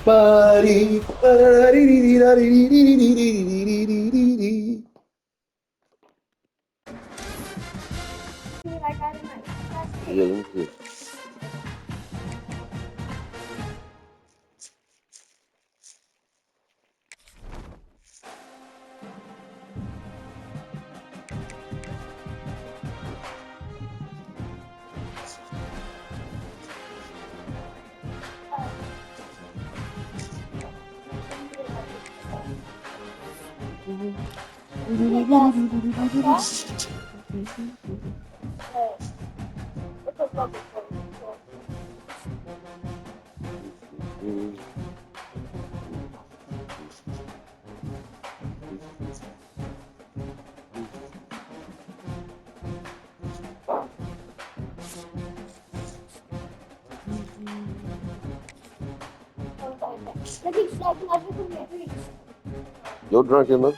Buddy. Yeah, let me see. You're drunk enough?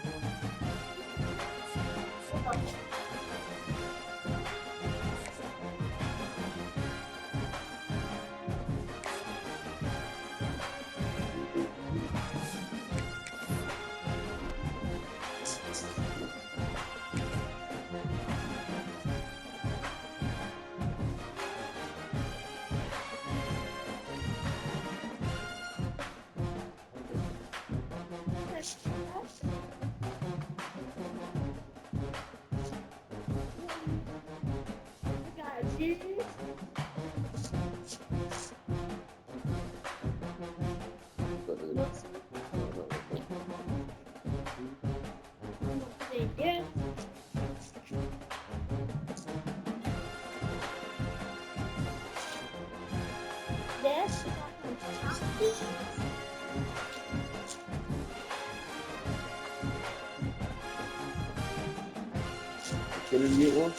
Can we get one?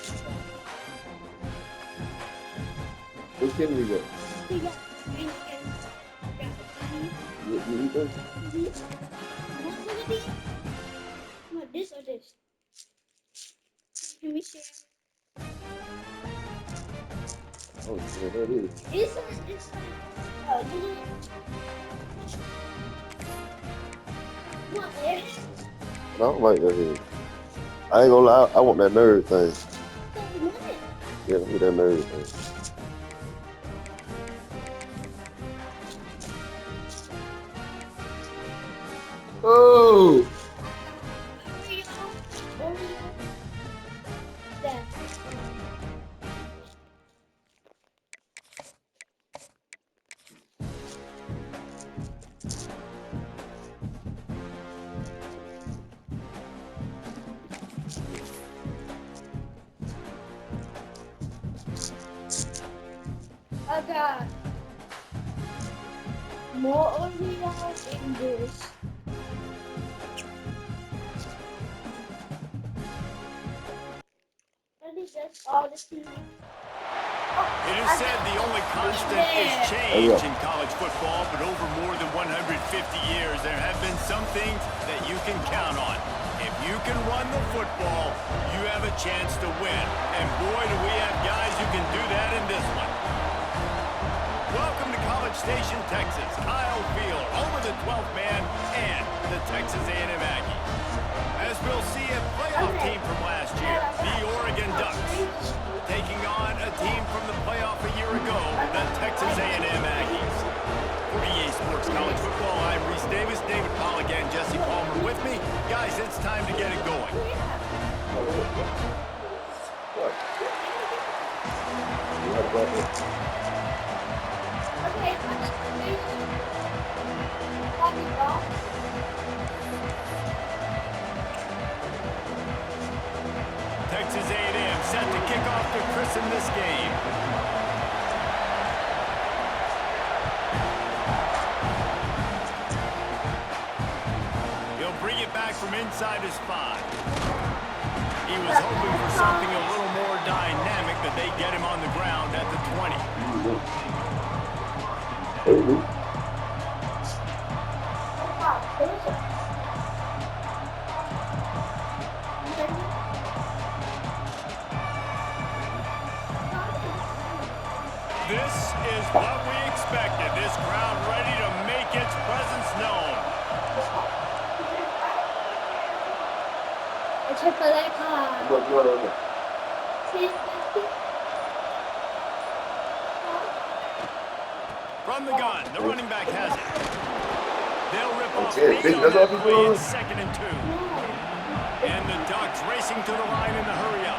What can we get? You eat them? This or this? Can we share? Oh, yeah, that is. It's what? I don't like that head. I ain't gonna lie, I want that nerd thing. Yeah, give me that nerd thing. Oh! I got more Oreos in this. That is just all the tea. It is said the only constant is change in college football, but over more than 150 years, there have been some things that you can count on. If you can run the football, you have a chance to win. And boy, do we have guys who can do that in this one. Welcome to College Station, Texas. Kyle Field, home of the 12th man and the Texas A&M Aggies. As we'll see, a playoff team from last year, the Oregon Ducks, taking on a team from the playoff a year ago, the Texas A&M Aggies. For EA Sports College Football, I'm Reese Davis, David Pollack, and Jesse Palmer with me. Guys, it's time to get it going. Texas A&M set to kick off to christen this game. He'll bring it back from inside his 5. He was hoping for something a little more dynamic, but they get him on the ground at the 20. This is what we expected. This crowd ready to make its presence known. From the gun, the running back has it. They'll rip off 8 on that play. It's 2nd and 2. And the Ducks racing to the line in the hurry-up.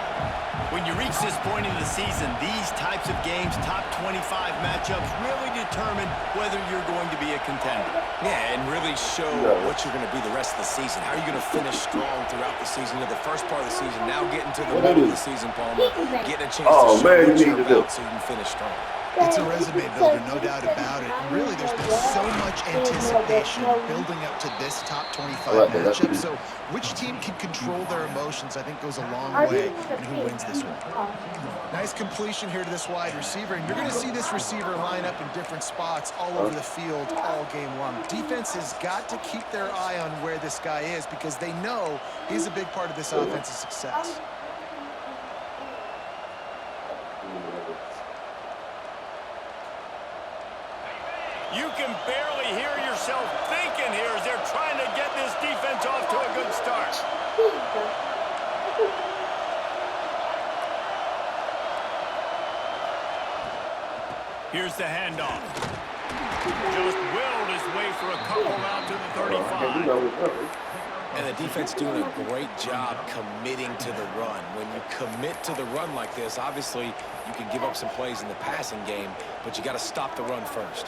When you reach this point in the season, these types of games, top 25 matchups, really determine whether you're going to be a contender. Yeah, and really show what you're going to be the rest of the season. How are you going to finish strong throughout the season, the first part of the season, now getting to the middle of the season, Palmer, getting a chance to show what you're about so you can finish strong. It's a resume builder, no doubt about it. And really, there's been so much anticipation building up to this top 25 matchup. So which team can control their emotions, I think, goes a long way in who wins this one. Nice completion here to this wide receiver. And you're going to see this receiver line up in different spots all over the field all game long. Defense has got to keep their eye on where this guy is because they know he's a big part of this offense's success. You can barely hear yourself thinking here as they're trying to get this defense off to a good start. Here's the handoff. Just willed his way for a couple out to the 35. And the defense doing a great job committing to the run. When you commit to the run like this, obviously you can give up some plays in the passing game, but you got to stop the run first.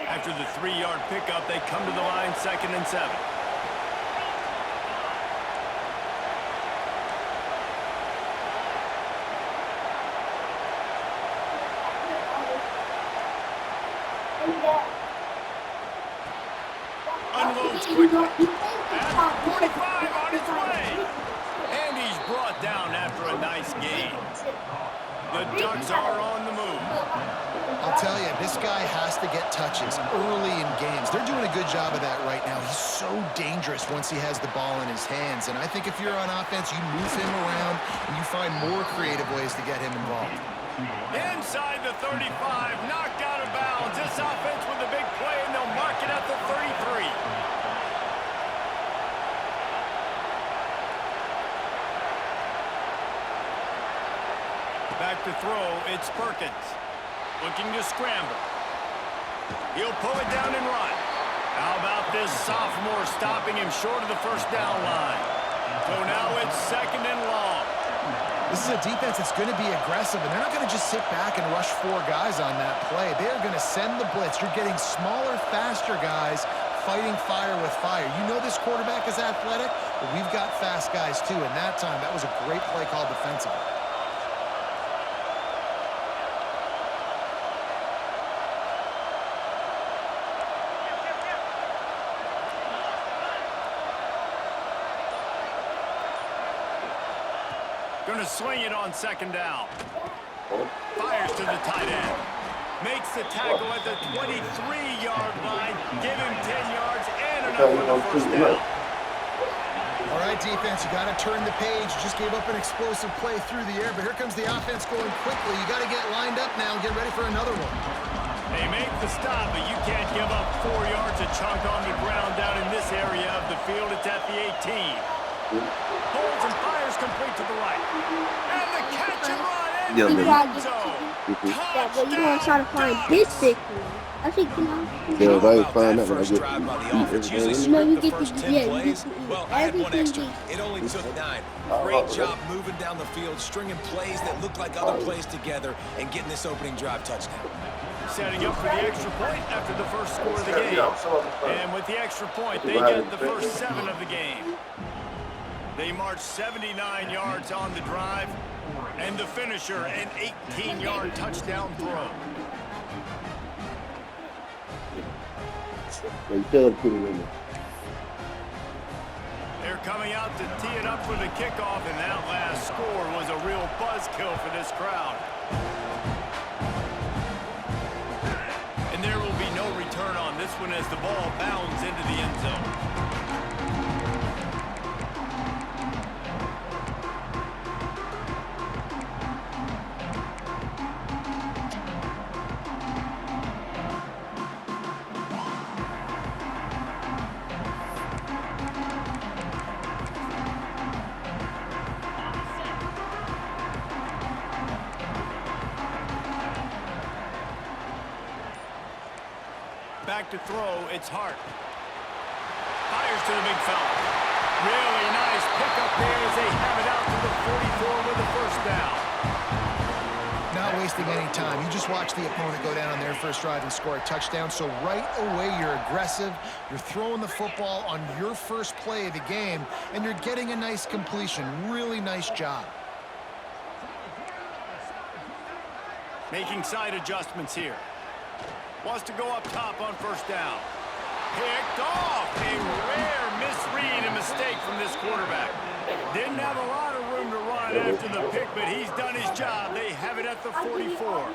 After the 3-yard pickup, they come to the line 2nd and 7. Unloads quickly. At 45 on his way. And he's brought down after a nice gain. The Ducks are on the move. I'll tell you, this guy has to get touches early in games. They're doing a good job of that right now. He's so dangerous once he has the ball in his hands. And I think if you're on offense, you move him around and you find more creative ways to get him involved. Inside the 35, knocked out of bounds. This offense with a big play, and they'll mark it at the 33. Back to throw, it's Perkins. Looking to scramble. He'll pull it down and run. How about this sophomore stopping him short of the first down line? So now it's 2nd and long. This is a defense that's going to be aggressive, and they're not going to just sit back and rush 4 guys on that play. They are going to send the blitz. You're getting smaller, faster guys fighting fire with fire. You know this quarterback is athletic, but we've got fast guys too, and that time that was a great play call defensively. Going to swing it on 2nd down. Fires to the tight end. Makes the tackle at the 23-yard line. Give him 10 yards and enough for the first down. All right, defense, you got to turn the page. You just gave up an explosive play through the air, but here comes the offense going quickly. You got to get lined up now and get ready for another one. They make the stop, but you can't give up 4 yards a chunk on the ground down in this area of the field. It's at the 18. Holds and fires complete to the right. And the catch and run into the end zone. Yeah, but you want to try to find this big one. I think, you know. Yeah, if I ain't find that when I First get drive by the to eat offense, everything. usually No, you script the get first to, 10 yeah, you plays. get to eat Well, I had one everything. extra. It only took 9. Great job moving down the field, stringing plays that look like other plays together, and getting this opening drive touchdown. Setting up for the extra point after the first score of the game. And with the extra point, they get the first 7 of the game. They march 79 yards on the drive, and the finisher, an 18-yard touchdown throw. They're coming out to tee it up for the kickoff, and that last score was a real buzzkill for this crowd. And there will be no return on this one as the ball bounds into the end zone. back to throw. It's Hart. Fires to the big fella. Really nice pickup there as they have it out to the 44 with the first down. Not wasting any time. You just watch the opponent go down on their first drive and score a touchdown. So right away, you're aggressive. You're throwing the football on your first play of the game, and you're getting a nice completion. Really nice job. Making side adjustments here. Wants to go up top on first down. Picked off. A rare misread and mistake from this quarterback. Didn't have a lot of room to run after the pick, but he's done his job. They have it at the 44.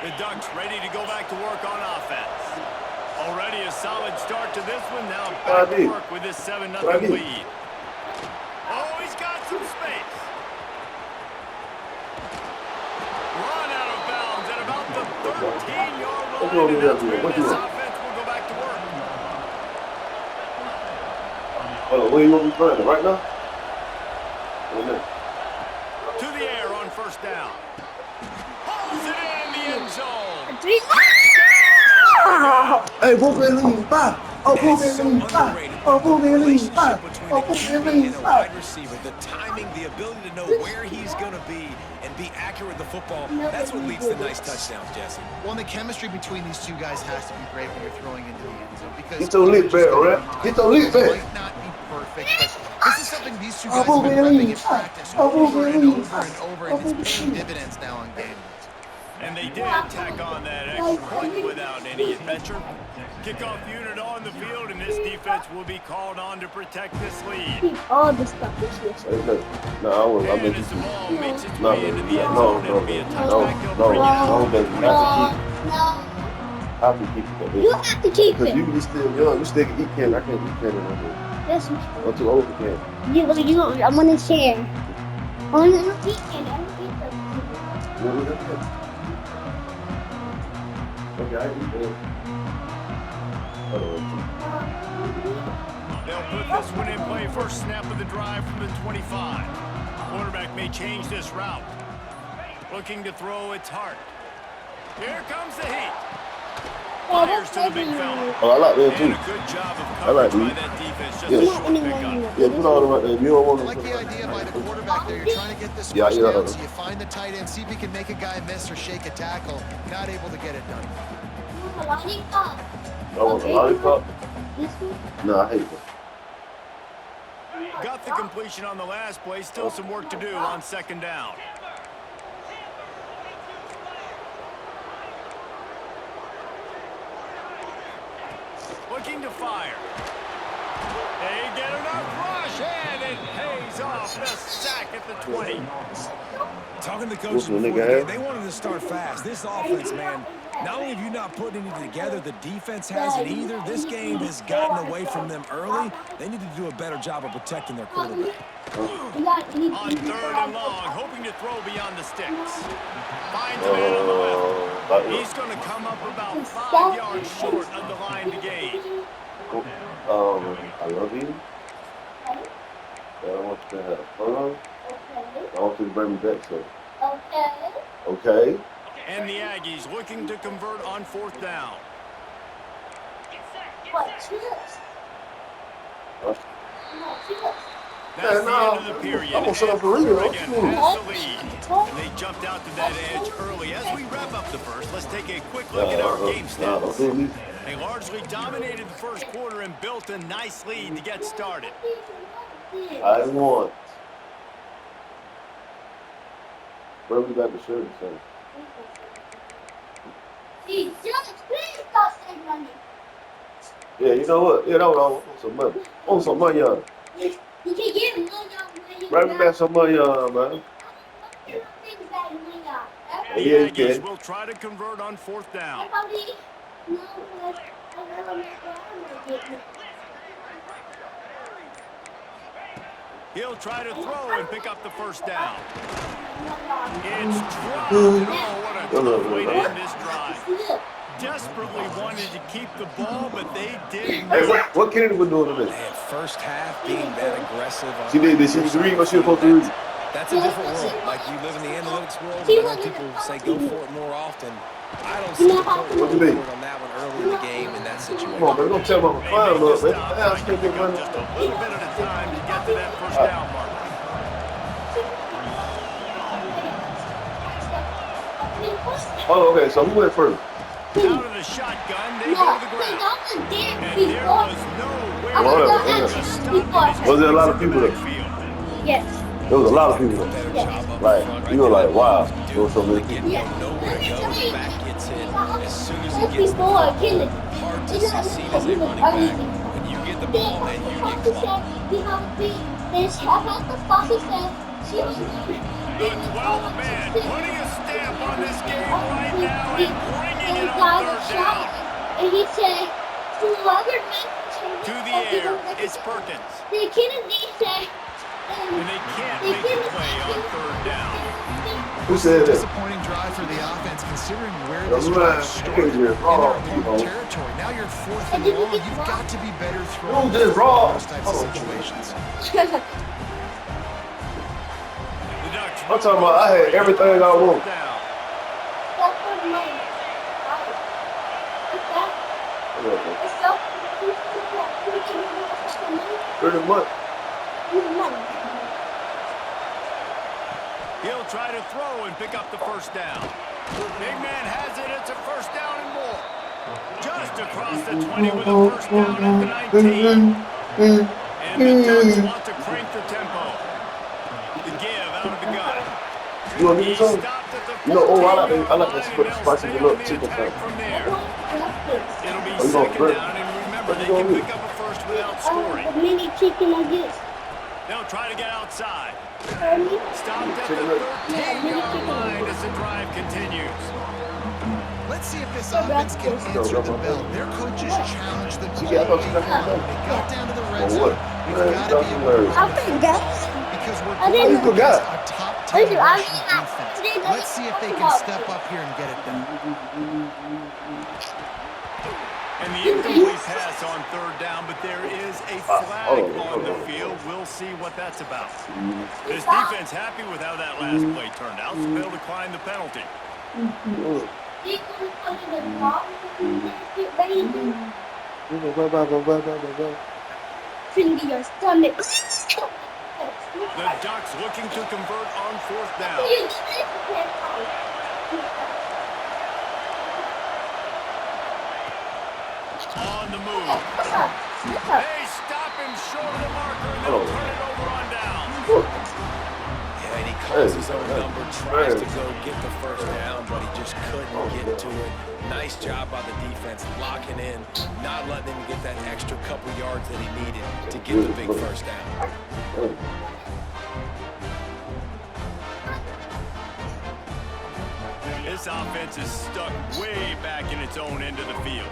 The Ducks ready to go back to work on offense. Already a solid start to this one. Now back to work with this 7-0 lead. Oh, he's got some space. Run out of bounds at about the 13-yard line. And that's where this offense will go back to work. Hold on, where you want me playing? Right now? To the air on first down. Holds it in the end zone. Hey, vou ver ele, pá! Oh, vou ver ele, pá! Oh, vou ver ele, pá! Oh, vou ver ele, pá! The timing, the ability to know where he's going to be and be accurate with the football, that's what leads to nice touchdowns, Jesse. Well, and the chemistry between these two guys has to be great when you're throwing into the end zone. Because Get your lip back, all right? Get your lip back. Might not be perfect, but this is something these two guys have been repping in practice over and over, and it's paying dividends now on game days. And they did tack on that extra point without any adventure. Kickoff unit on the field, and this defense will be called on to protect this lead. Keep all the stuff this year. No, I won't. I'm And going as the ball to makes its No, way into the end no, zone, no, it'll be a no, touchback. They'll no, bring it out. no, baby. You have to keep it. You have to keep Because it. you still young. You still can eat candy. I can't eat candy no more. Yes, I'm too old for candy. I'm gonna share. I'm gonna eat it. You know what I'm saying? Okay, I eat that. They'll put this one in play. First snap of the drive from the 25. Quarterback may change this route. Looking to throw, it's Hart. Here comes the heat. Fires to the big fella. Oh, I like that And too. a good job of I like coverage by these. that defense. Just Yeah. a short pickup. Yeah, put all them right there. You don't want I to. like the idea by the quarterback there. You're trying to get this Yeah, first yeah. down, so you find the tight end, see if he can make a guy miss or shake a tackle. Not able to get it done. I want a lollipop. No, I hate that. Got the completion on the last play. Still some work to do on second down. Looking to fire. They get enough rush, and it pays off. The sack at the 20. Talking to the coaches before the game, they wanted to start fast. This offense, man, not only have you not put anything together, the defense hasn't either. This game has gotten away from them early. They need to do a better job of protecting their quarterback. On third and long, hoping to throw beyond the sticks. Finds a man on the left. He's going to come up about 5 yards short of the line to gain. I love you. I want you to have fun. I want you to bring me back, so. Okay. And the Aggies looking to convert on fourth down. That's the end of the period. I'm gonna shut up for real. Oregon has the lead. And they jumped out to that edge early. As we wrap up the first, let's take a quick look at our game stats. They largely dominated the first quarter and built a nice lead to get started. I want. Where we got the shirt from? Yeah, you know what? Yeah, no, I want some money. I want some money on. You can get money Bring me back some money on, man. The Yeah, you Aggies can. will try to convert on fourth down. He'll try to throw and pick up the first down. It's dropped. Oh, what a tough way to end this drive. desperately wanted to keep the ball, but they didn't. Hey, what Kennedy was doing today? Man, first half being that aggressive. She did she read what she was supposed to read? That's a different world. Like, you live in the analytics world, and I know people say go for it more often. I don't see the point What you mean? on that one early in the game in that situation. Come on, man. Don't tell me I'm a fine look, man. I still get running. Just a little bit at a time to get to that first down mark. Oh, okay. So who went first? Out of the shotgun, they go to the ground. And there was nowhere to stop. Was there a lot of people there? Yes. There was a lot of people there. Yes. Like, you were like, wow, there was so many people. Yes. Nowhere to go, back gets hit. As soon as he Those gets the people are killing. hard to succeed as a running back. When you get the ball and you get clocked. The 12th man putting a stamp on this game right now and bringing it on third down. And he said, whoever To the air, it's Perkins. they Kennedy said, And they can't make the play on third down. Who said that? Disappointing drive for the offense, considering where That's this right. drive started in their Raw, opponent territory. Now you're 4th and And did you long. get You've raw? got to be better You throwing just raw. those types of situations. The Ducks I'm talking about I had everything I want. down. 30 months. He'll try to throw and pick up the first down. Big man has it. It's a first down and more. Just across the 20 with a first down at the 19. And the Ducks want to crank the tempo. The give out of the gun. You want to He do something? stopped at the You know, oh, I 14-yard like to line, put and spicy they'll little stay chicken on the attack thing. from there. It'll be Oh, you going second first? down, and remember, What they you can gonna pick up a first without The scoring. mini chicken nuggets. They'll try to get outside. Ernie? Stopped at the Chicken nuggets. 13-yard line as the drive continues. Let's see if this offense can answer the bell. Their coaches challenged them all See, I thought you week got long. that. They got down to the red For zone. what? We've Man, got to be able to nerves. I forgot. because we're I didn't going know. against a top 10 Listen, I rushing mean, defense. didn't Let's see if they can step up here and get it done. And the incomplete pass on third down, but there is a flag on the field. We'll see what that's about. This defense happy with how that last play turned out, so they'll decline the penalty. Finger your stomach. The Ducks looking to convert on fourth down. On the move. They stop him short of the marker, and they'll turn it over on down. Yeah, and he calls his own number, tries to go get the first down, but he just couldn't get to it. Nice job by the defense, locking in, not letting him get that extra couple yards that he needed to get the big first down. This offense is stuck way back in its own end of the field.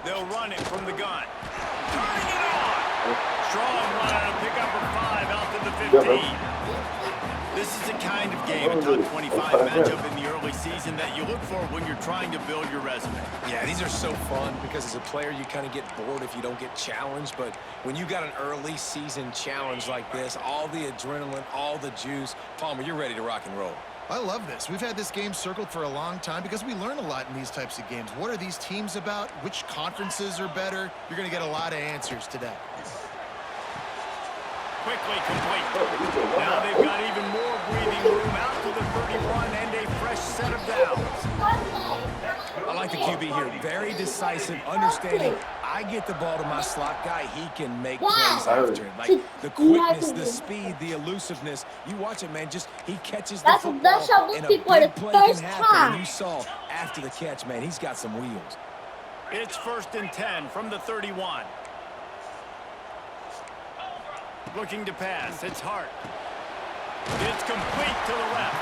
They'll run it from the gun. Turning it on. Strong run out of pickup of 5 out to the 15. This is the kind of game, a top 25 matchup in the early season that you look for when you're trying to build your resume. Yeah, these are so fun because as a player, you kind of get bored if you don't get challenged. But when you got an early season challenge like this, all the adrenaline, all the juice, Palmer, you're ready to rock and roll. I love this. We've had this game circled for a long time because we learn a lot in these types of games. What are these teams about? Which conferences are better? You're going to get a lot of answers today. Quickly complete. Now they've got even more breathing room out to the 31 and a fresh set of downs. I like the QB here. Very decisive, understanding. I get the ball to my slot guy, he can make plays after it. Like the quickness, the speed, the elusiveness. You watch it, man. Just he catches the football. That's how most and a people are big the play first can happen. time. And you saw after the catch, man, he's got some wheels. It's 1st and 10 from the 31. Looking to pass. It's Hart. It's complete to the left.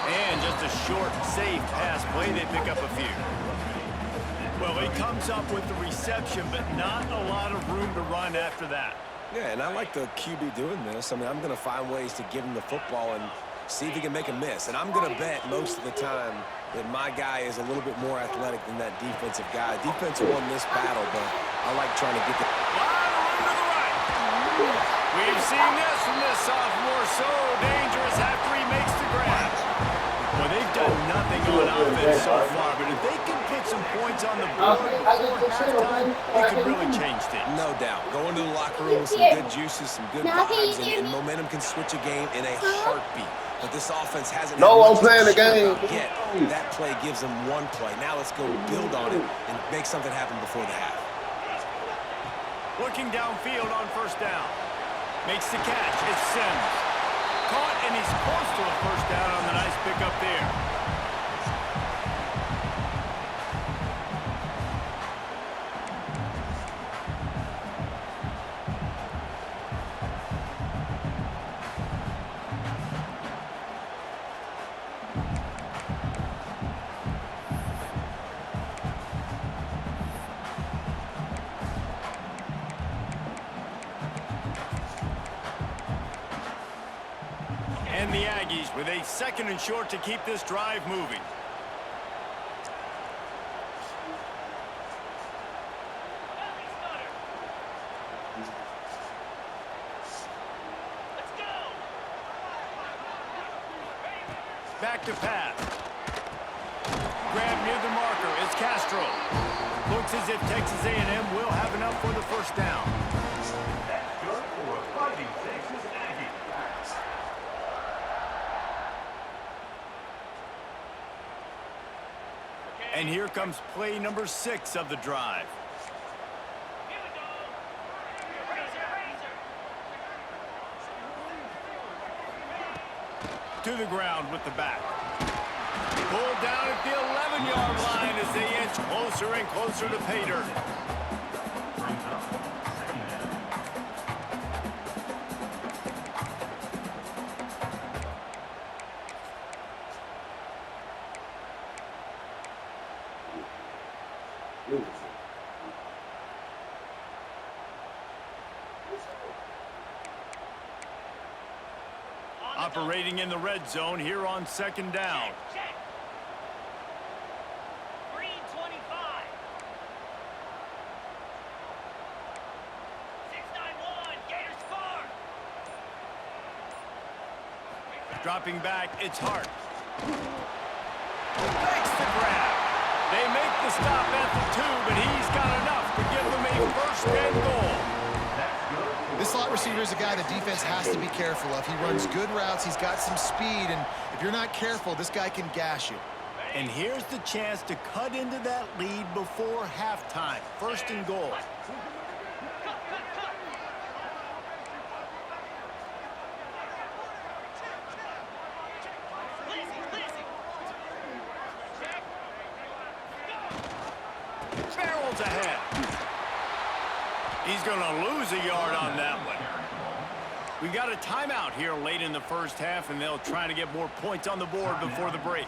And just a short, safe pass play. They pick up a few. Well, he comes up with the reception, but not a lot of room to run after that. Yeah, and I like the QB doing this. I mean, I'm going to find ways to give him the football, and see if he can make a miss. And I'm going to bet most of the time that my guy is a little bit more athletic than that defensive guy. Defense won this battle, but I like trying to get the... We've seen this from this sophomore, so dangerous after he makes the grab. Well, they've done nothing on offense so far, but if they can put some points on the board before halftime, it could really change things. No doubt. Go into the locker room with some good juices, some good vibes, and momentum can switch a game in a heartbeat. But this offense hasn't... No, I'm playing the game. Yet. That play gives them one play. Now let's go build on it and make something happen before the half. Looking downfield on first down. Makes the catch. It's Sims. Caught, and he's close to a first down on the nice pickup there. And the Aggies with a 2nd and short to keep this drive moving. Back to pass. Grab near the marker is Castro. Looks as if Texas A&M will have enough for the first down. That's good for a Fighting Texas Aggie. And here comes play number 6 of the drive. To the ground with the back. Pulled down at the 11-yard line as they inch closer and closer to pay dirt. Operating in the red zone here on 2nd down. Green 25. 691. Gators score. Dropping back, it's Hart. Makes the grab. They make the stop at the 2, but he's got enough to give them a 1st and goal. This slot receiver is a guy the defense has to be careful of. He runs good routes, he's got some speed, and if you're not careful, this guy can gash you. And here's the chance to cut into that lead before halftime. 1st and goal. Barrels ahead. He's going to lose a yard on that one. We got a timeout here late in the first half, and they'll try to get more points on the board before the break.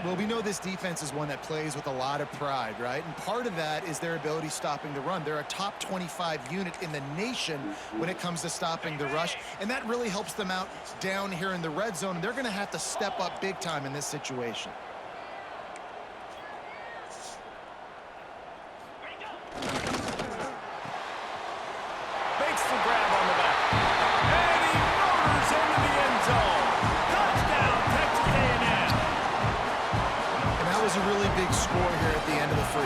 Well, we know this defense is one that plays with a lot of pride, right? And part of that is their ability stopping the run. They're a top 25 unit in the nation when it comes to stopping the rush, and that really helps them out down here in the red zone. They're going to have to step up big time in this situation.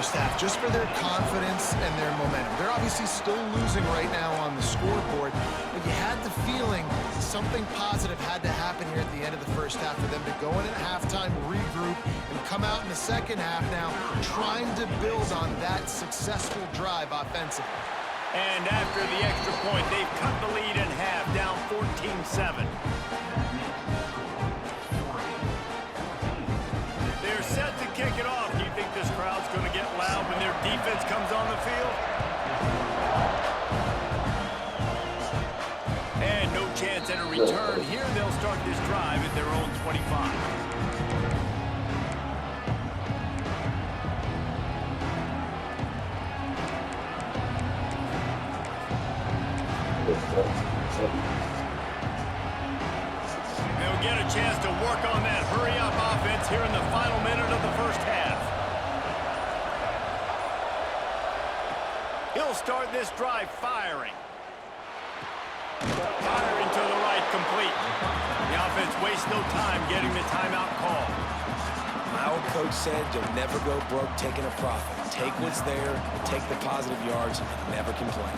Half, just for their confidence and their momentum. They're obviously still losing right now on the scoreboard, but you had the feeling something positive had to happen here at the end of the first half for them to go in at halftime, regroup, and come out in the second half now trying to build on that successful drive offensively. And after the extra point, they've cut the lead in half, down 14-7. They're set to kick it off. Do you think this crowd's going to get loud when their defense comes on the field? And no chance at a return. Here they'll start this drive at their own 25. They'll get a chance to work on that hurry-up offense here in the final minute of the first half. He'll start this drive firing. Firing to the right, complete. The offense wastes no time getting the timeout call. My old coach said you'll never go broke taking a profit. Take what's there, take the positive yards, and never complain.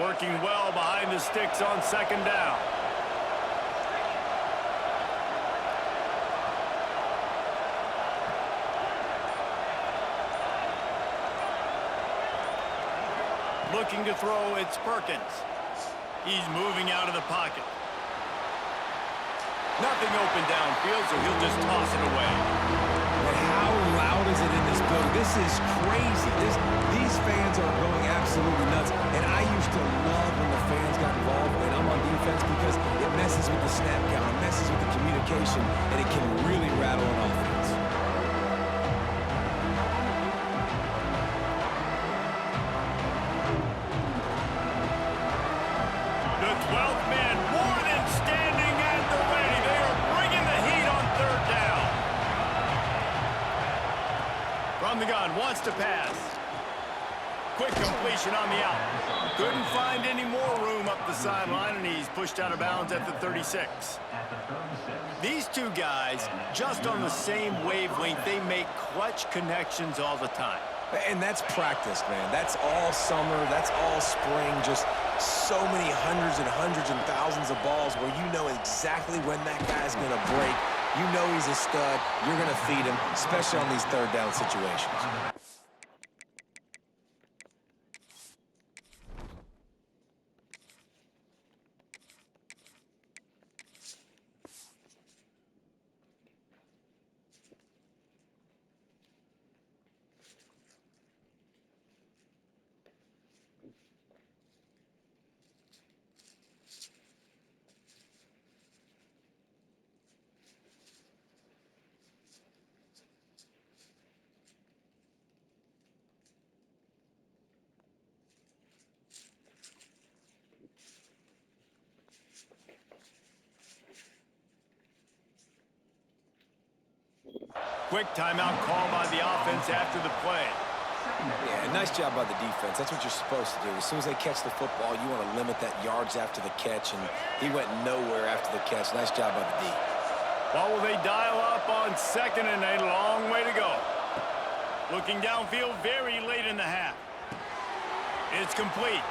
Working well behind the sticks on second down. Looking to throw, it's Perkins. He's moving out of the pocket. Nothing open downfield, so he'll just toss it away. But how loud is it in this building? This is crazy. These fans are going absolutely nuts. And I used to love when the fans got involved when I'm on defense because it messes with the snap count, it messes with the communication, and it can really rattle an offense. The 12th man more than standing at the ready. They are bringing the heat on third down. From the gun, wants to pass. Quick completion on the out. Couldn't find any more room up the sideline, and he's pushed out of bounds at the 36. These two guys, just on the same wavelength, they make clutch connections all the time. And that's practice, man. That's all summer. That's all spring. Just so many hundreds and thousands of balls where you know exactly when that guy's going to break. You know he's a stud. You're going to feed him, especially on these third down situations. Quick timeout call by the offense after the play. Yeah, nice job by the defense. That's what you're supposed to do. As soon as they catch the football, you want to limit that yards after the catch, and he went nowhere after the catch. Nice job by the D. Well, will they dial up on second and a long way to go? Looking downfield very late in the half. It's complete.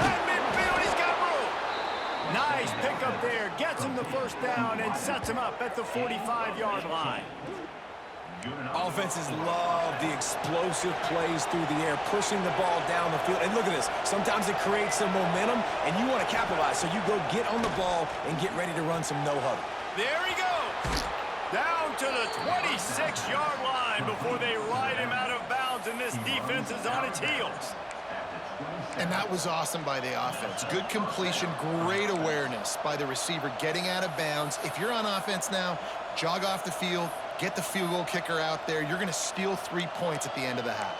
At midfield, he's got room. Nice pickup there. Gets him the first down and sets him up at the 45-yard line. Offenses love the explosive plays through the air, pushing the ball down the field. And look at this. Sometimes it creates some momentum, and you want to capitalize. So you go get on the ball and get ready to run some no-huddle. There he goes. Down to the 26-yard line before they ride him out of bounds, and this defense is on its heels. And that was awesome by the offense. Good completion, great awareness by the receiver getting out of bounds. If you're on offense now, jog off the field, get the field goal kicker out there. You're going to steal 3 points at the end of the half.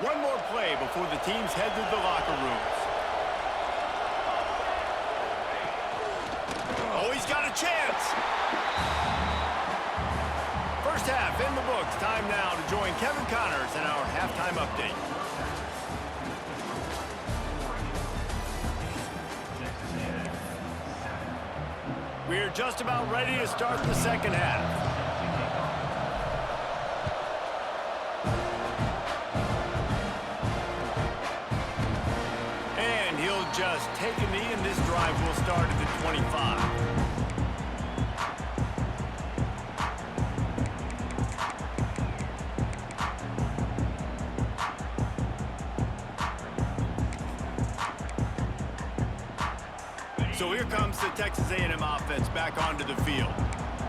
One more play before the teams head to the locker rooms. Oh, he's got a chance. First half in the books. Time now to join Kevin Connors in our halftime update. We're just about ready to start the second half. And he'll just take a knee, and this drive will start at the 25. So here comes the Texas A&M offense back onto the field.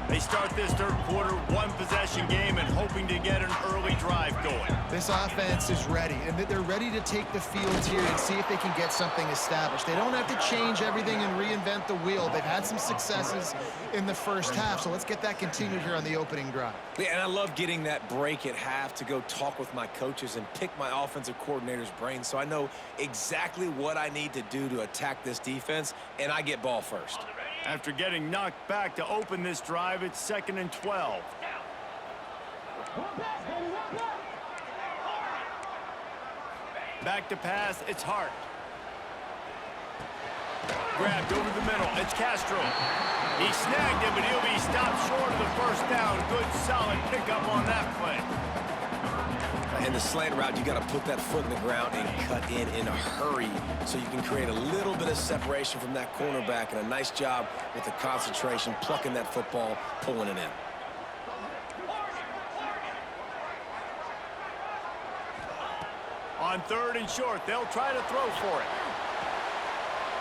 They start this third quarter, one-possession game, and hoping to get an early drive going. This offense is ready, and they're ready to take the field here and see if they can get something established. They don't have to change everything and reinvent the wheel. They've had some successes in the first half, so let's get that continued here on the opening drive. Yeah, and I love getting that break at half to go talk with my coaches and pick my offensive coordinator's brain so I know exactly what I need to do to attack this defense, and I get ball first. After getting knocked back to open this drive, it's 2nd and 12. Back to pass, it's Hart. Grabbed over the middle, it's Castro. He snagged it, but he'll be stopped short of the first down. Good, solid pickup on that play. In the slant route, you got to put that foot in the ground and cut in a hurry so you can create a little bit of separation from that cornerback, and a nice job with the concentration, plucking that football, pulling it in. On 3rd and short, they'll try to throw for it.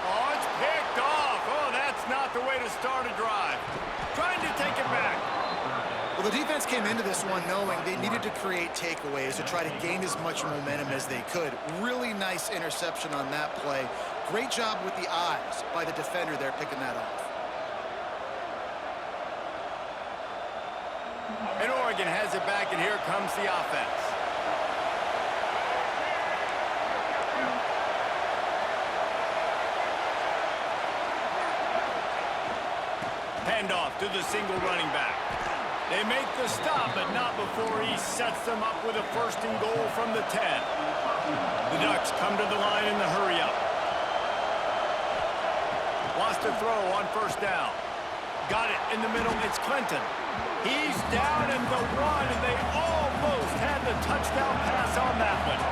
Oh, it's picked off. Oh, that's not the way to start a drive. Trying to take it back. Well, the defense came into this one knowing they needed to create takeaways to try to gain as much momentum as they could. Really nice interception on that play. Great job with the eyes by the defender there picking that off. And Oregon has it back, and here comes the offense. Handoff to the single running back. They make the stop, but not before he sets them up with a 1st and goal from the 10. The Ducks come to the line in the hurry-up. Wants to throw on 1st down. Got it in the middle. It's Clinton. He's down in the 1, and they almost had the touchdown pass on that one.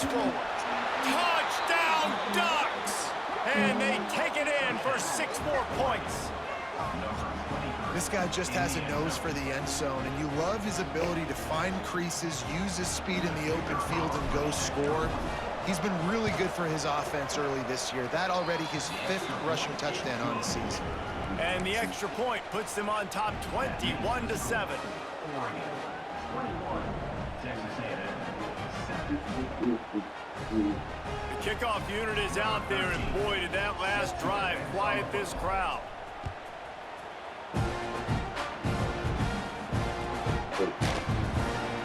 Forward. Touchdown Ducks! And they take it in for 6 more points. This guy just has a nose for the end zone, and you love his ability to find creases, use his speed in the open field, and go score. He's been really good for his offense early this year. That already his 5th rushing touchdown on the season. And the extra point puts them on top 21-7. The kickoff unit is out there, and boy, did that last drive quiet this crowd.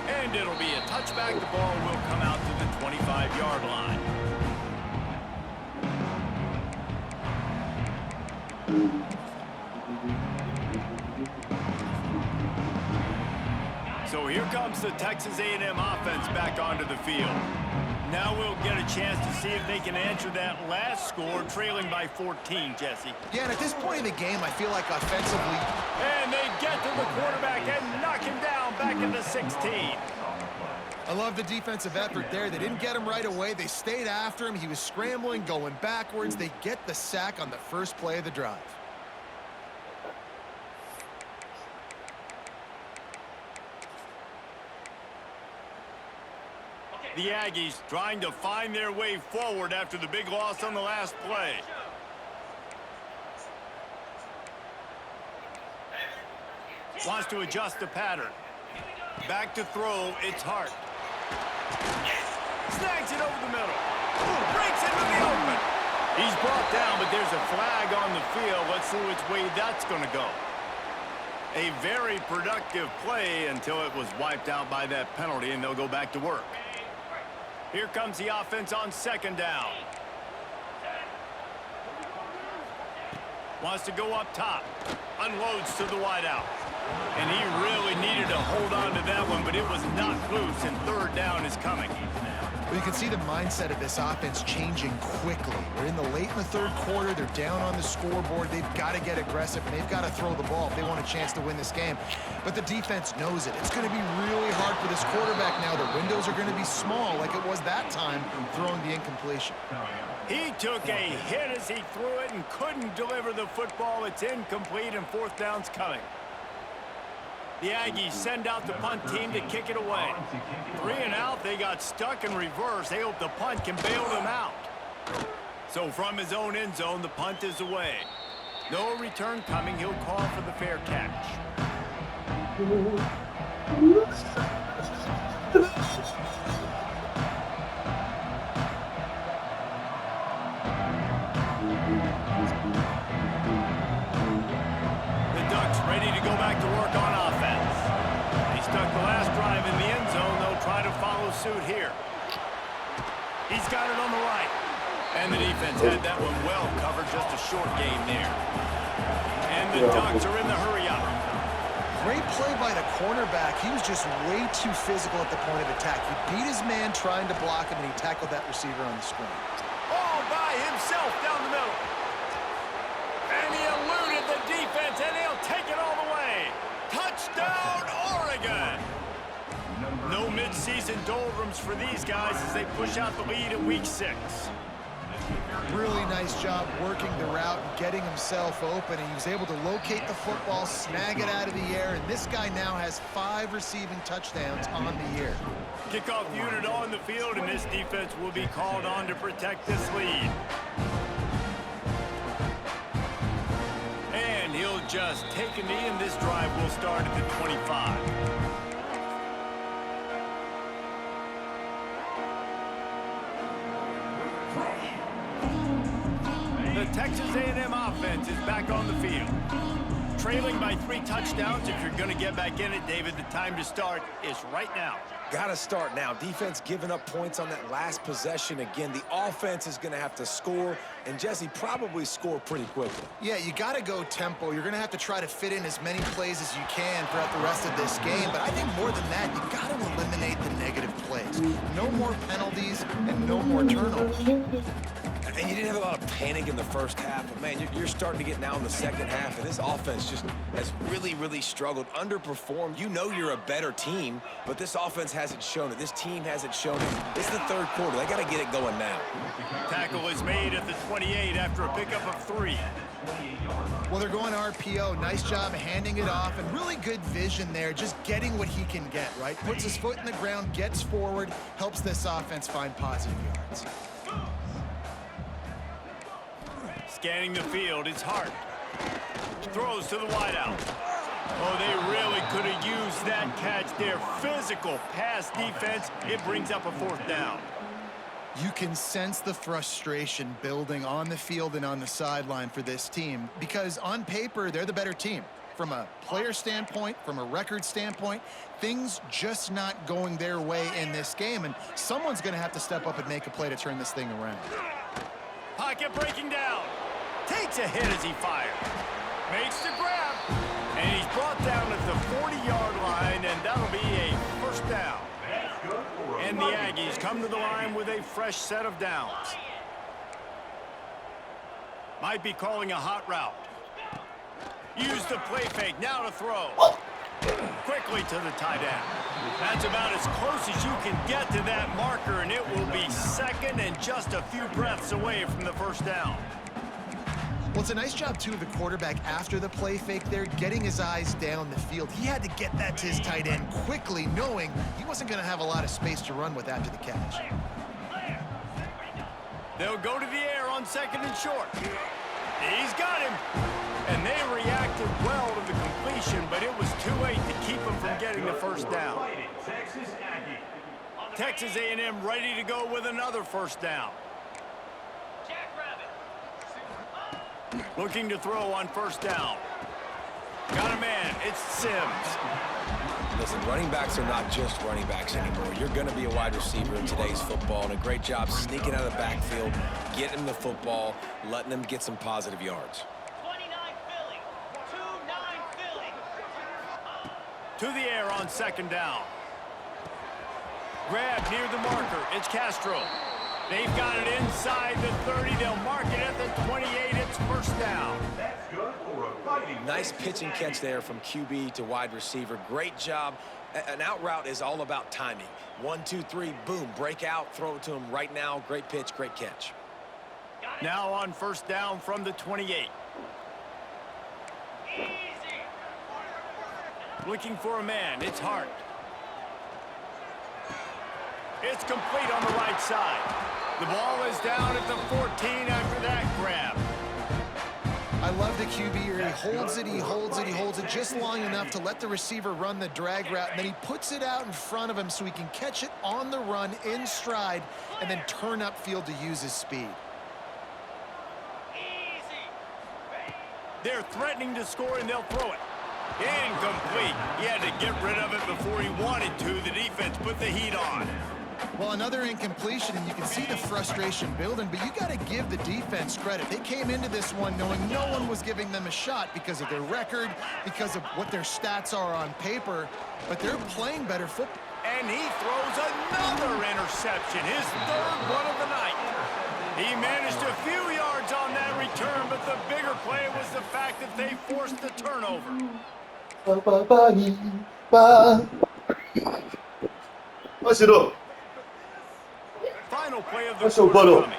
And it'll be a touchback. The ball will come out to the 25-yard line. So here comes the Texas A&M offense back onto the field. Now we'll get a chance to see if they can answer that last score, trailing by 14, Jesse. Yeah, and at this point in the game, I feel like offensively... And they get to the quarterback and knock him down back at the 16. I love the defensive effort there. They didn't get him right away. They stayed after him. He was scrambling, going backwards. They get the sack on the first play of the drive. The Aggies trying to find their way forward after the big loss on the last play. Wants to adjust the pattern. Back to throw, it's Hart. Snags it over the middle. Breaks into the open. He's brought down, but there's a flag on the field. Let's see which way that's going to go. A very productive play until it was wiped out by that penalty, and they'll go back to work. Here comes the offense on 2nd down. Wants to go up top. Unloads to the wideout. And he really needed to hold on to that one, but it was not loose, and 3rd down is coming. Well, you can see the mindset of this offense changing quickly. We're in the late in the 3rd quarter. They're down on the scoreboard. They've got to get aggressive, and they've got to throw the ball if they want a chance to win this game. But the defense knows it. It's going to be really hard for this quarterback now. The windows are going to be small like it was that time throwing the incompletion. He took a hit as he threw it and couldn't deliver the football. It's incomplete, and 4th down's coming. The Aggies send out the punt team to kick it away. 3 and out, they got stuck in reverse. They hope the punt can bail them out. So from his own end zone, the punt is away. No return coming. He'll call for the fair catch. The Ducks ready to go back to work on offense. They stuck the last drive in the end zone. They'll try to follow suit here. He's got it on the right. And the defense had that one well covered, just a short gain there. And the Ducks are in the hurry-up. Great play by the cornerback. He was just way too physical at the point of attack. He beat his man trying to block him, and he tackled that receiver on the screen. All by himself down the middle. And he eluded the defense, and he'll take it all the way. Touchdown, Oregon! No mid-season doldrums for these guys as they push out the lead in Week 6. Really nice job working the route and getting himself open. And he was able to locate the football, snag it out of the air, and this guy now has 5 receiving touchdowns on the year. Kickoff unit on the field, and this defense will be called on to protect this lead. And he'll just take a knee, and this drive will start at the 25. The Texas A&M offense is back on the field. Trailing by 3 touchdowns. If you're going to get back in it, David, the time to start is right now. Got to start now. Defense giving up points on that last possession. Again, the offense is going to have to score, and Jesse probably score pretty quickly. Yeah, you got to go tempo. You're going to have to try to fit in as many plays as you can throughout the rest of this game. But I think more than that, you got to eliminate the negative plays. No more penalties and no more turnovers. And you didn't have a lot of panic in the first half, but man, you're starting to get now in the second half, and this offense just has really struggled, underperformed. You know you're a better team, but this offense hasn't shown it. This team hasn't shown it. It's the third quarter. They got to get it going now. Tackle is made at the 28 after a pickup of 3. Well, they're going RPO. Nice job handing it off, and really good vision there, just getting what he can get, right? Puts his foot in the ground, gets forward, helps this offense find positive yards. Scanning the field, it's Hart. Throws to the wideout. Oh, they really could have used that catch there. Physical pass defense. It brings up a 4th down. You can sense the frustration building on the field and on the sideline for this team because on paper, they're the better team. From a player standpoint, from a record standpoint, things just not going their way in this game, and someone's going to have to step up and make a play to turn this thing around. Pocket breaking down. Takes a hit as he fires. Makes the grab. And he's brought down at the 40-yard line, and that'll be a 1st down. And the Aggies come to the line with a fresh set of downs. Might be calling a hot route. Use the play fake. Now to throw. Quickly to the tight end. That's about as close as you can get to that marker, and it will be second and just a few breaths away from the 1st down. Well, it's a nice job, too, of the quarterback after the play fake there, getting his eyes down the field. He had to get that to his tight end quickly, knowing he wasn't going to have a lot of space to run with after the catch. They'll go to the air on 2nd and short. He's got him. And they reacted well to the completion, but it was too late to keep him from getting the 1st down. Texas A&M ready to go with another 1st down. Looking to throw on 1st down. Got a man. It's Sims. Listen, running backs are not just running backs anymore. You're going to be a wide receiver in today's football, and a great job sneaking out of the backfield, getting them the football, letting them get some positive yards. 29 Philly. 2-9 Philly. To the air on 2nd down. Grab near the marker. It's Castro. They've got it inside the 30. They'll mark it at the 28. It's 1st down. That's good for a fighting. Nice pitch and catch there from QB to wide receiver. Great job. An out route is all about timing. 1, 2, 3, boom, break out, throw it to him right now. Great pitch, great catch. Now on 1st down from the 28. Looking for a man. It's Hart. It's complete on the right side. The ball is down at the 14 after that grab. I love the QB here. He holds it, he holds it, he holds it just long enough to let the receiver run the drag route, and then he puts it out in front of him so he can catch it on the run in stride and then turn upfield to use his speed. They're threatening to score, and they'll throw it. Incomplete. He had to get rid of it before he wanted to. The defense put the heat on. Well, another incompletion, and you can see the frustration building, but you got to give the defense credit. They came into this one knowing no one was giving them a shot because of their record, because of what their stats are on paper, but they're playing better football. And he throws another interception, his third one of the night. He managed a few yards on that return, but the bigger play was the fact that they forced the turnover. What's it up? Final play of the What's your quarter butt up? coming.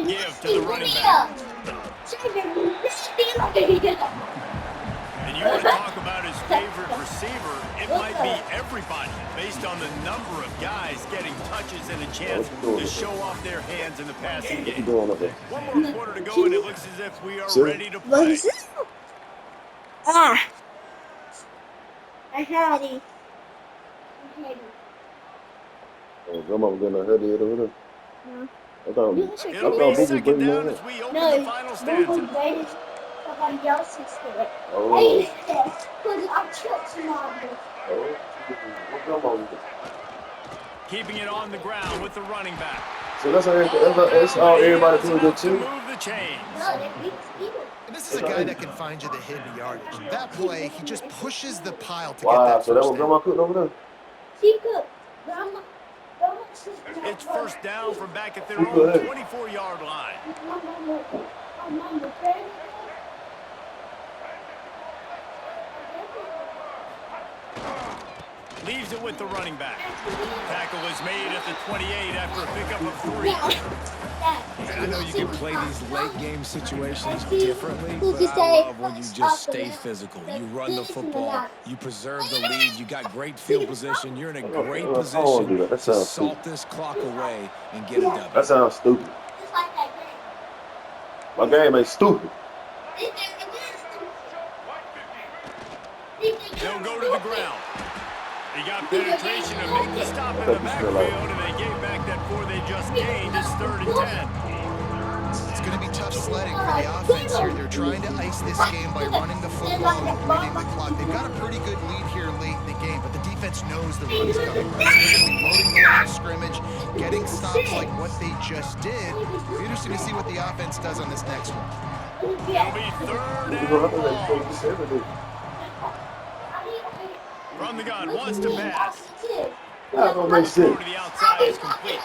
Give to the running back. And you want to talk about his favorite receiver, it might be everybody based on the number of guys getting touches and a chance to show off their hands in the passing game. One more quarter to go, and it looks as if we are ready to play. Ah. I had it. Oh, grandma was gonna head it over there. No. I thought You should It'll do be it. second down as we open the final stanza. Somebody else's spirit. Oh. Hey, because I killed somebody. Oh, what grandma was it? Keeping it on the ground with the running back. So that's how everybody feels good To too. move the chains. No, they beat Steven. And this is a guy that can find you the hidden yardage. That play, he just pushes the pile to Wow, get so that that first was down. grandma cooking over there? She could. Grandma. It's first down from back at their Go own ahead. 24-yard line. Leaves it with the running back. Tackle is made at the 28 after a pickup of 3. I know you can play these late game situations differently, but I love when you just stay physical. You run the football, you preserve the lead, you got great field position, you're in a great position to salt this clock away and get a W. That sounds stupid. My game ain't stupid. They'll go to the ground. He got penetration to make the stop in the backfield, and they gave back that 4 they just gained. It's 3rd and 10. It's going to be tough sledding for the offense here. They're trying to ice this game by running the football and winning the clock. They've got a pretty good lead here late in the game, but the defense knows the run is coming. Right? So they're going to be loading the line of scrimmage, getting stops like what they just did. It'll be interesting to see what the offense does on this next one. It'll be 3rd and long. From the gun, wants to pass. That don't make Throw sense. to the outside is complete.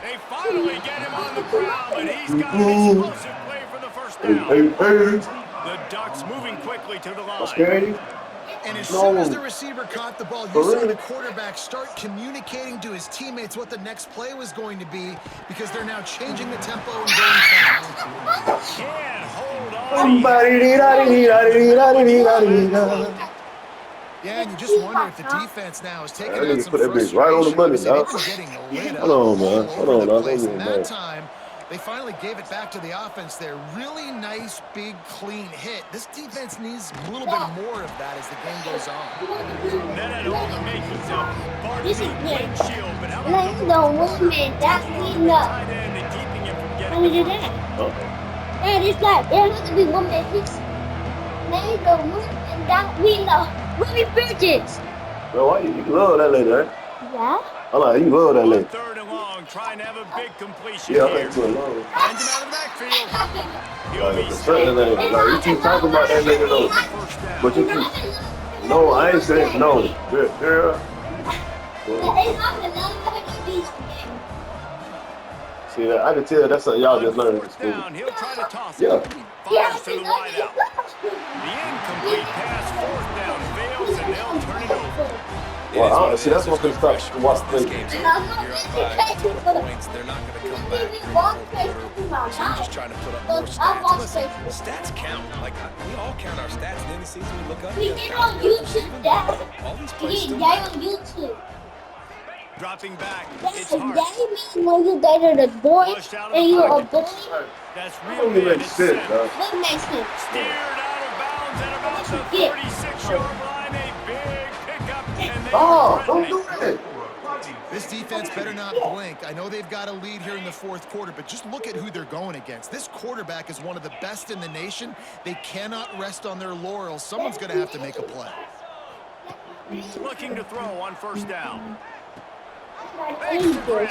They finally get him on the ground, but he's got an explosive play for the first down. Hey, The Ducks moving quickly to the I'm line. scared. And as soon as the receiver caught the ball, you saw the quarterback start communicating to his teammates what the next play was going to be because they're now changing the tempo and going fast. Can't hold on. Yeah, and you just wonder if the defense now is taking That out nigga some put that bitch right on the frustration. money, Obviously, dog. they've been getting lit up Hold on, man. all Hold over on, the dog. place. Don't And get that mad. time, they finally gave it back to the offense there. Really nice, big, clean hit. This defense needs a little bit more of that as the game goes on. That had all the makings of This is Barkley good. windshield, but how Let's about go, movement. That's the enough. tight end and keeping him from How we getting do the that? Oh, And it's like, there has to be one man. There you go, movement. That we know. Ruby Bridges. bro, why you love that lady, right? Yeah? I'm like, you love that on lady. 3rd and long, trying to have a big completion Yeah, I here. think so. Love. Finds him out of the backfield. He'll Like, be it's a certain name. Like, you keep talking about that nigga though. first down. But you keep. No, I ain't saying no. Girl. See that? I can tell that's something y'all just learned in Fourth school. down, he'll try to toss Yeah. it. Fires to the wideout. The incomplete pass, 4th down, fails, and they'll turn it over. Well, see, that's what's going to start watch this this game. And I'm not really Points, they're not going to come back in the fourth quarter. So you're just trying to put up more stats. Listen, stats count. Like, we all count our stats. At the end of the season, we look up. We get on YouTube, Dad. All these We plays get still Dad matter. on YouTube. Dropping back. It's Daddy hard. means when you dated a boy Flushed out of and the you're a pocket. boy. That's I real don't even good. make It's sense, set. dog. What makes sense? Steered out of bounds at about the What you get? 36-yard line. A big pickup. And they Oh, are don't do threatening. that. This defense better not blink. I know they've got a lead here in the fourth quarter, but just look at who they're going against. This quarterback is one of the best in the nation. They cannot rest on their laurels. Someone's going to have to make a play. Looking to throw on first down. Angels.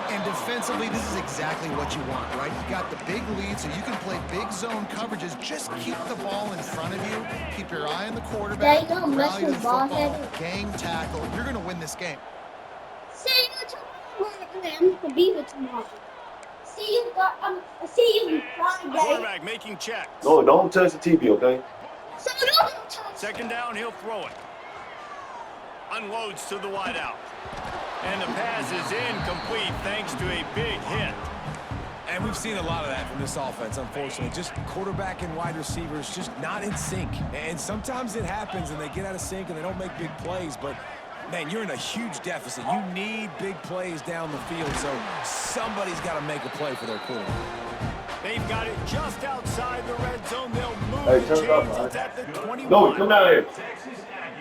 And defensively, this is exactly what you want, right? You got the big lead, so you can play big zone coverages. Just keep the ball in front of you. Keep your eye on the quarterback. There you go, mess Rally to the with ball football. headed. Gang tackle. You're going to win this game. See you tomorrow. I'm be with tomorrow. See you Friday. Quarterback making checks. No, don't touch the TV, okay? So don't touch. Second down, he'll throw it. Unloads to the wideout. And the pass is incomplete thanks to a big hit. And we've seen a lot of that from this offense, unfortunately. Just quarterback and wide receivers just not in sync. And sometimes it happens and they get out of sync and they don't make big plays. But, man, you're in a huge deficit. You need big plays down the field. So somebody's got to make a play for their quarterback. They've got it just outside the red zone. They'll move Hey, the turn it off, chains. man. It's at the 21. No, come down here.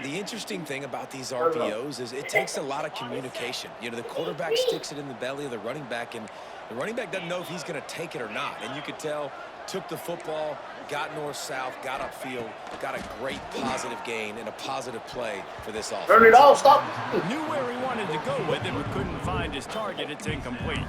The interesting thing about these RPOs is it takes a lot of communication. You know, the quarterback sticks it in the belly of the running back, and the running back doesn't know if he's going to take it or not. And you could tell, took the football, got north-south, got upfield, got a great positive gain and a positive play for this offense. Turn it off. Stop. Knew where he wanted to go with it, but couldn't find his target. It's incomplete.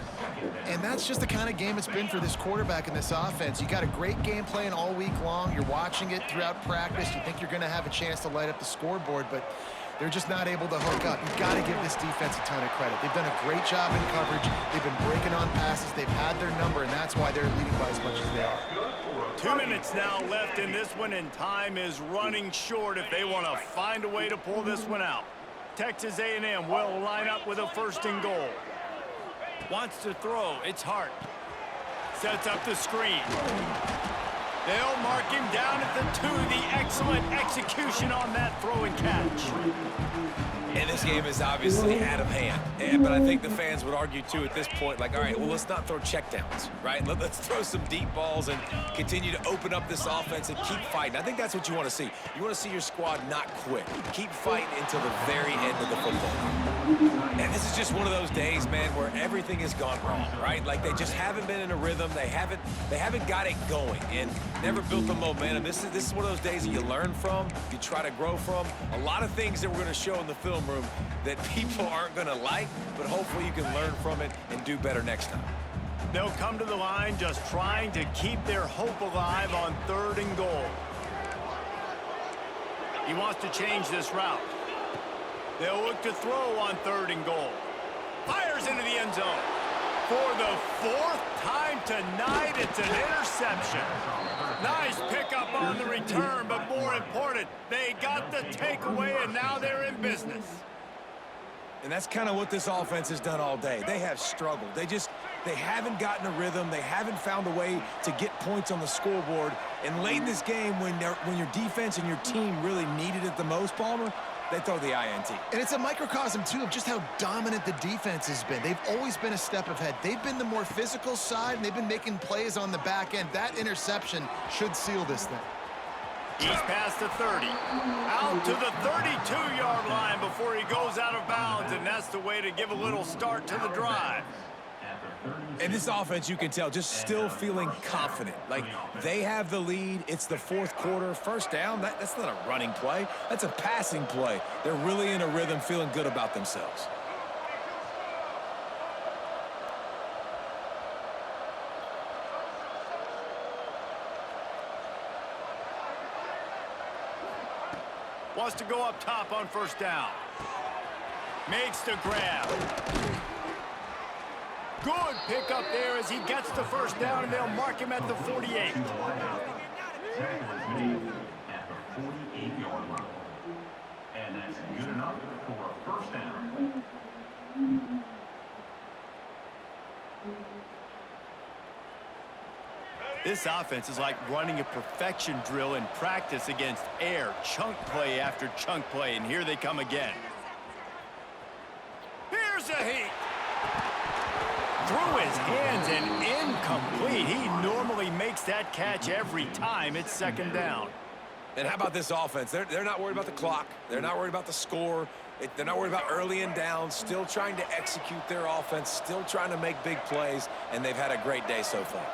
And that's just the kind of game it's been for this quarterback in this offense. You got a great game plan all week long. You're watching it throughout practice. You think you're going to have a chance to light up the scoreboard, but they're just not able to hook up. You've got to give this defense a ton of credit. They've done a great job in coverage. They've been breaking on passes. They've had their number, and that's why they're leading by as much as they are. 2 minutes now left in this one, and time is running short if they want to find a way to pull this one out. Texas A&M will line up with a first and goal. Wants to throw. It's Hart. Sets up the screen. They'll mark him down at the 2. The excellent execution on that throw and catch. And this game is obviously out of hand. But I think the fans would argue, too, at this point, like, all right, well, let's not throw checkdowns, right? Let's throw some deep balls and continue to open up this offense and keep fighting. I think that's what you want to see. You want to see your squad not quit. Keep fighting until the very end of the football. And this is just one of those days, man, where everything has gone wrong, right? Like, they just haven't been in a rhythm. They haven't got it going and never built the momentum. This is one of those days that you learn from, you try to grow from. A lot of things that we're going to show in the film room that people aren't going to like, but hopefully you can learn from it and do better next time. They'll come to the line just trying to keep their hope alive on 3rd and goal. He wants to change this route. They'll look to throw on 3rd and goal. Fires into the end zone. For the 4th time tonight, it's an interception. Nice pickup on the return, but more important, they got the takeaway, and now they're in business. And that's kind of what this offense has done all day. They have struggled. They haven't gotten a rhythm. They haven't found a way to get points on the scoreboard. And late in this game, when your defense and your team really needed it the most, Palmer, they throw the INT. And it's a microcosm, too, of just how dominant the defense has been. They've always been a step ahead. They've been the more physical side, and they've been making plays on the back end. That interception should seal this thing. He's past the 30. Out to the 32-yard line before he goes out of bounds, and that's the way to give a little start to the drive. And this offense, you can tell, just still feeling confident. Like, they have the lead. It's the 4th quarter. First down, that's not a running play. That's a passing play. They're really in a rhythm, feeling good about themselves. Wants to go up top on first down. Makes the grab. Good pickup there as he gets the first down, and they'll mark him at the 48. And that's good enough for a first down. This offense is like running a perfection drill in practice against air, chunk play after chunk play, and here they come again. Here's a heat. Through his hands and incomplete. He normally makes that catch every time it's second down. And how about this offense? They're not worried about the clock. They're not worried about the score. They're not worried about early and down. Still trying to execute their offense. Still trying to make big plays. And they've had a great day so far.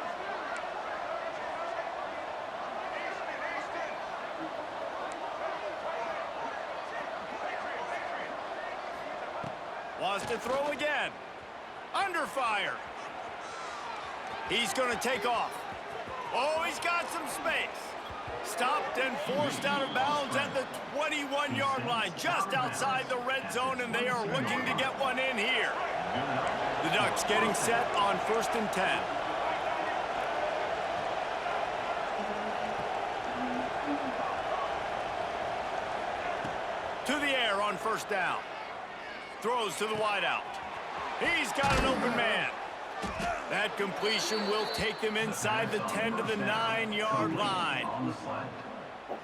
Wants to throw again. Under fire. He's going to take off. Oh, he's got some space. Stopped and forced out of bounds at the 21-yard line, just outside the red zone, and they are looking to get one in here. The Ducks getting set on 1st and 10. To the air on 1st down. Throws to the wideout. He's got an open man. That completion will take them inside the 10 to the 9-yard line.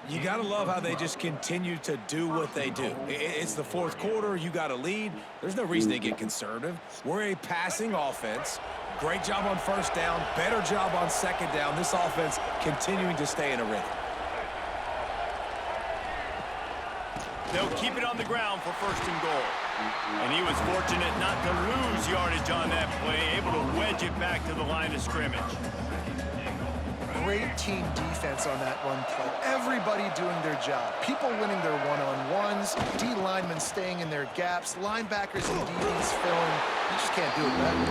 You got to love how they just continue to do what they do. It's the 4th quarter. You got a lead. There's no reason to get conservative. We're a passing offense. Great job on 1st down. Better job on 2nd down. This offense continuing to stay in a rhythm. They'll keep it on the ground for 1st and goal. And he was fortunate not to lose yardage on that play, able to wedge it back to the line of scrimmage. Great team defense on that run play. Everybody doing their job. People winning their one-on-ones, D linemen staying in their gaps, linebackers and DBs filling. You just can't do it better.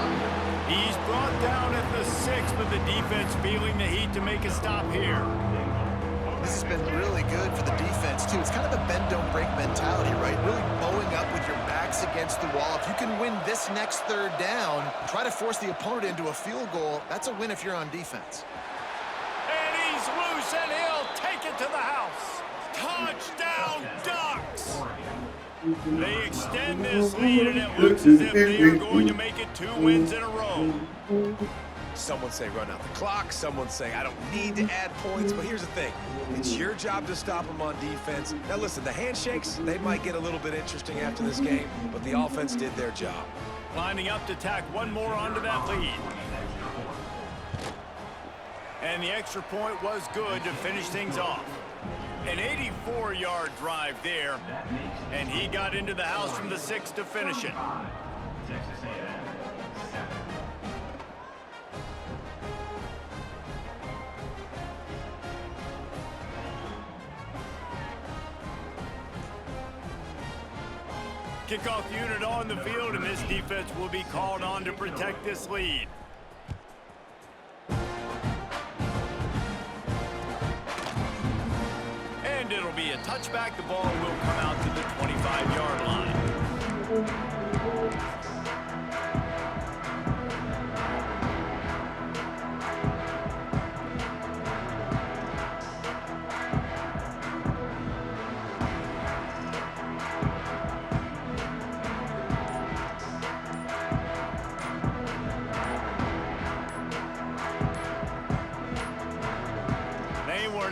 He's brought down at the 6, but the defense feeling the heat to make a stop here. This has been really good for the defense, too. It's kind of a bend-don't-break mentality, right? Really bowing up with your backs against the wall. If you can win this next 3rd down, try to force the opponent into a field goal, that's a win if you're on defense. And he's loose, and he'll take it to the house. Touchdown, Ducks! They extend this lead, and it looks as if they are going to make it 2 wins in a row. Someone say run out the clock. Someone say I don't need to add points. But here's the thing. It's your job to stop them on defense. Now, listen, the handshakes, they might get a little bit interesting after this game, but the offense did their job. Lining up to tack one more onto that lead. And the extra point was good to finish things off. An 84-yard drive there, and he got into the house from the 6 to finish it. Texas A&M, 7. Kickoff unit on the field, and this defense will be called on to protect this lead. And it'll be a touchback. The ball will come out to the 25-yard line.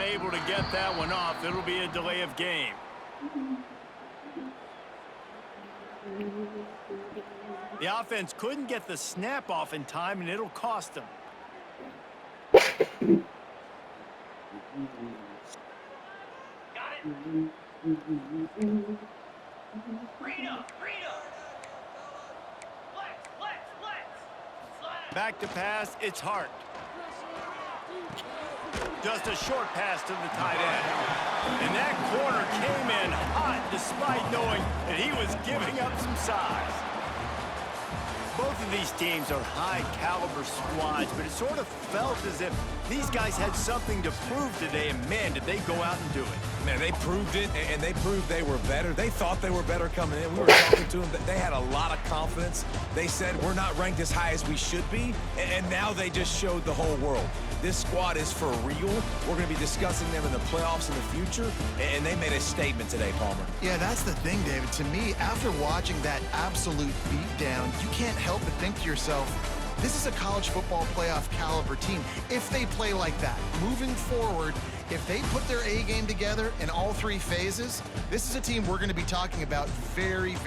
Able to get that one off. It'll be a delay of game. The offense couldn't get the snap off in time, and it'll cost them. Got it. Rita. Back to pass. It's Hart. Just a short pass to the tight end. And that corner came in hot despite knowing that he was giving up some size. Both of these teams are high-caliber squads, but it sort of felt as if these guys had something to prove today, and man, did they go out and do it. Man, they proved it, and they proved they were better. They thought they were better coming in. We were talking to them. They had a lot of confidence. They said, we're not ranked as high as we should be, and now they just showed the whole world. This squad is for real. We're going to be discussing them in the playoffs in the future, and they made a statement today, Palmer. Yeah, that's the thing, David. To me, after watching that absolute beatdown, you can't help but think to yourself, this is a college football playoff caliber team. If they play like that, moving forward, if they put their A game together in all three phases, this is a team we're going to be talking about very